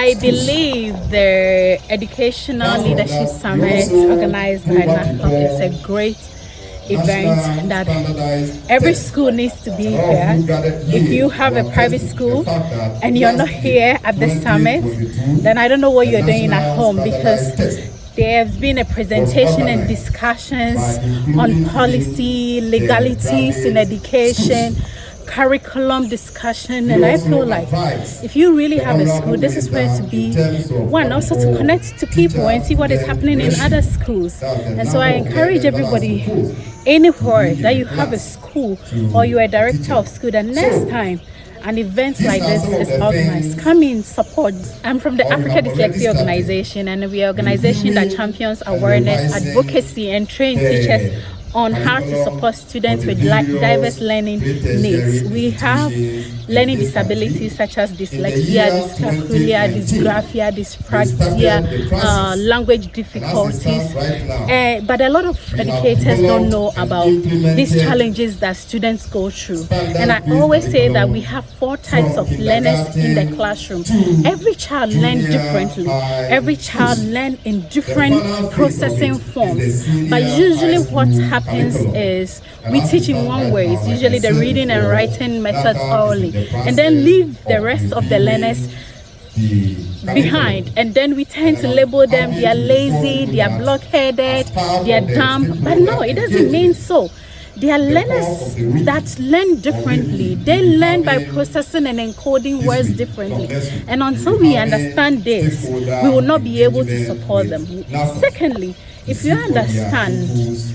I believe the Educational Leadership Summit organized by NACOP is a great event that every school needs to be here. If you have a private school and you're not here at the summit, then I don't know what you're doing at home, because there has been a presentation and discussions on policy, legalities in education, curriculum discussion, and I feel like if you really have a school, this is where to be. One, also to connect to people and see what is happening in other schools. And so I encourage everybody, anywhere that you have a school or you're a director of school, that next time an event like this is organized, come in, support. I'm from the Africa Dyslexia organization, and we are an organization that champions awareness, advocacy, and train teachers on how to support students with diverse learning needs. We have learning disabilities such as dyslexia, dyscalculia, dysgraphia, dyspraxia, language difficulties. But a lot of educators don't know about these challenges that students go through. And I always say that we have 4 types of learners in the classroom. Every child learns differently. Every child learns in different processing forms. But usually what happens is we teach in one way. It's usually the reading and writing methods only, and then leave the rest of the learners behind, and then we tend to label them, they are lazy, they are blockheaded, they are dumb. But no, it doesn't mean so. They are learners that learn differently. They learn by processing and encoding words differently. And until we understand this, we will not be able to support them. Secondly, if you understand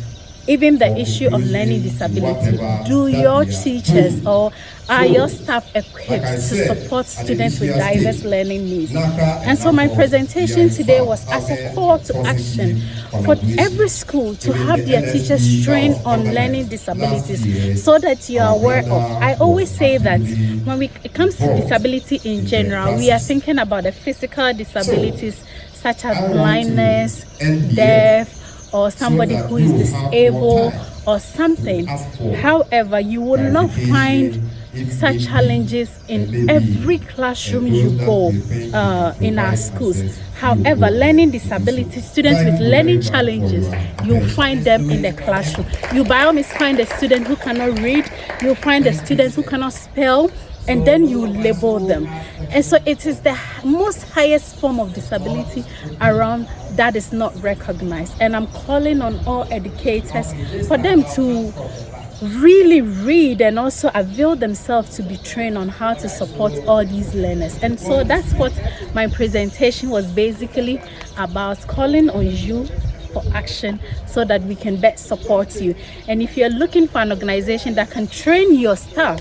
even the issue of learning disability, do your teachers or are your staff equipped to support students with diverse learning needs? And so my presentation today was as a call to action for every school to have their teachers trained on learning disabilities, so that you are aware of. I always say that when it comes to disability in general, we are thinking about the physical disabilities such as blindness, deaf, or somebody who is disabled or something. However, you will not find such challenges in every classroom you go in our schools. However, learning disabilities, students with learning challenges, you'll find them in the classroom. You by all means find a student who cannot read, you'll find a student who cannot spell, and then you label them. And so it is the most highest form of disability around that is not recognized. And I'm calling on all educators for them to really read and also avail themselves to be trained on how to support all these learners. And so that's what my presentation was basically about, calling on you for action so that we can best support you. And if you're looking for an organization that can train your staff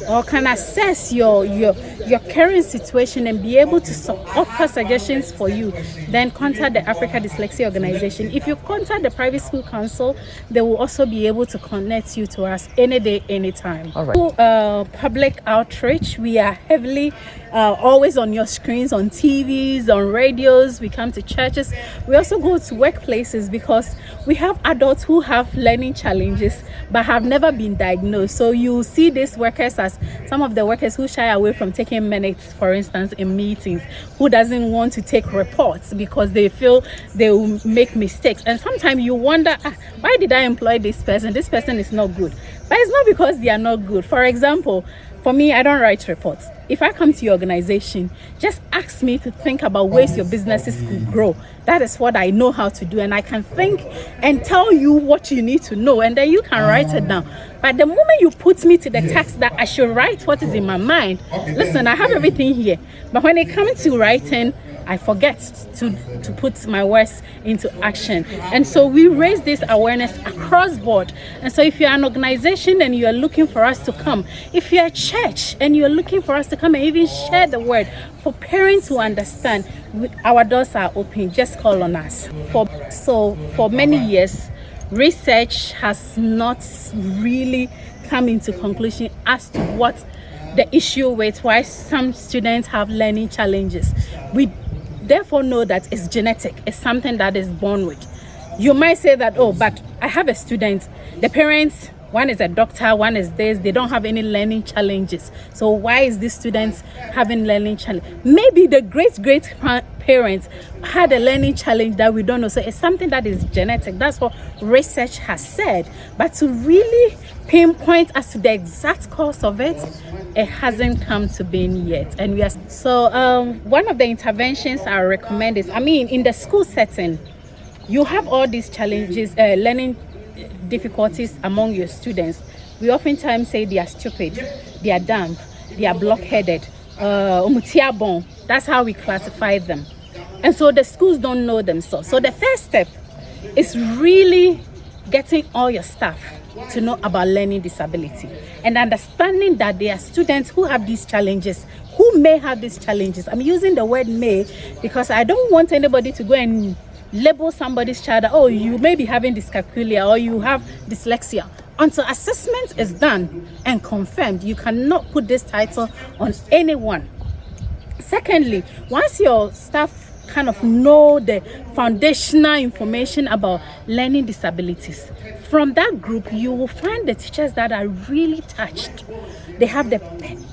or can assess your current situation and be able to offer suggestions for you, then contact the Africa Dyslexia organization. If you contact the private school council, they will also be able to connect you to us any day, anytime. All right. Public outreach, we are heavily always on your screens, on TVs, on radios. We come to churches. We also go to workplaces because we have adults who have learning challenges but have never been diagnosed. So you see these workers as some of the workers who shy away from taking minutes, for instance, in meetings, who doesn't want to take reports because they feel they will make mistakes. And sometimes you wonder, why did I employ this person? This person is not good. But it's not because they are not good. For example, for me, I don't write reports. If I come to your organization, just ask me to think about ways your businesses could grow. That is what I know how to do, and I can think and tell you what you need to know, and then you can write it down. But the moment you put me to the task that I should write what is in my mind, listen, I have everything here. But when it comes to writing, I forget to put my words into action. And so we raise this awareness across board. And so if you're an organization and you're looking for us to come, if you're a church and you're looking for us to come and even share the word, for parents who understand, our doors are open. Just call on us. For many years, research has not really come into conclusion as to what the issue with why some students have learning challenges. We therefore know that it's genetic. It's something that is born with. You might say that, oh, but I have a student, the parents one is a doctor, one is this. They don't have any learning challenges. So why is this students having learning challenge? Maybe the great parents had a learning challenge that we don't know. So it's something that is genetic. That's what research has said. But to really pinpoint as to the exact cause of it, it hasn't come to being yet. And we are one of the interventions I recommend is, in the school setting, you have all these challenges, learning difficulties among your students. We oftentimes say they are stupid, they are dumb, they are blockheaded, that's how we classify them. And so the schools don't know themselves. So the first step is really getting all your staff to know about learning disability and understanding that there are students who have these challenges, who may have these challenges. I'm using the word may because I don't want anybody to go and label somebody's child, oh, you may be having dyscalculia or you have dyslexia. Until assessment is done and confirmed, you cannot put this title on anyone. Secondly, once your staff kind of know the foundational information about learning disabilities, from that group you will find the teachers that are really touched. They have the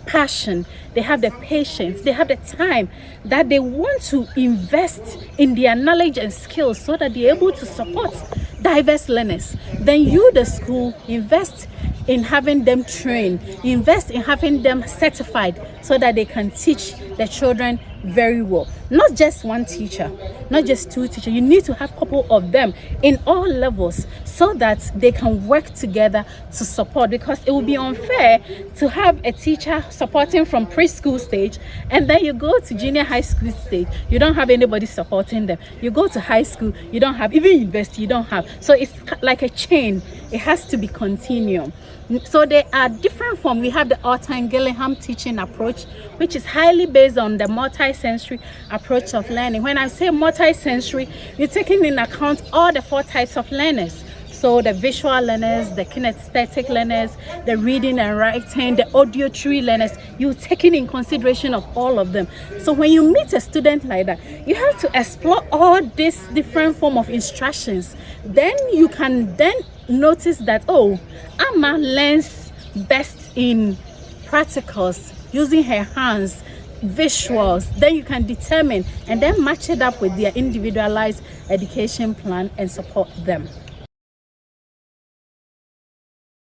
passion, they have the patience, they have the time that they want to invest in their knowledge and skills so that they're able to support diverse learners. Then you, the school, invest in having them trained, invest in having them certified so that they can teach the children very well. Not just one teacher, not just two teachers. You need to have a couple of them in all levels so that they can work together to support, because it would be unfair to have a teacher supporting from preschool stage and then you go to junior high school stage, you don't have anybody supporting them. You go to high school, you don't have, even university, you don't have. So it's like a chain. It has to be continuum. So there are different forms. We have the Arthur and Gillingham teaching approach, which is highly based on the multi-sensory approach of learning. When I say multi-sensory, you're taking in account all the 4 types of learners. So the visual learners, the kinesthetic learners, the reading and writing, the auditory learners, you're taking in consideration of all of them. So when you meet a student like that, you have to explore all these different forms of instructions. Then you can then notice that, oh, Amma learns best in practicals, using her hands, visuals. Then you can determine and then match it up with their individualized education plan and support them.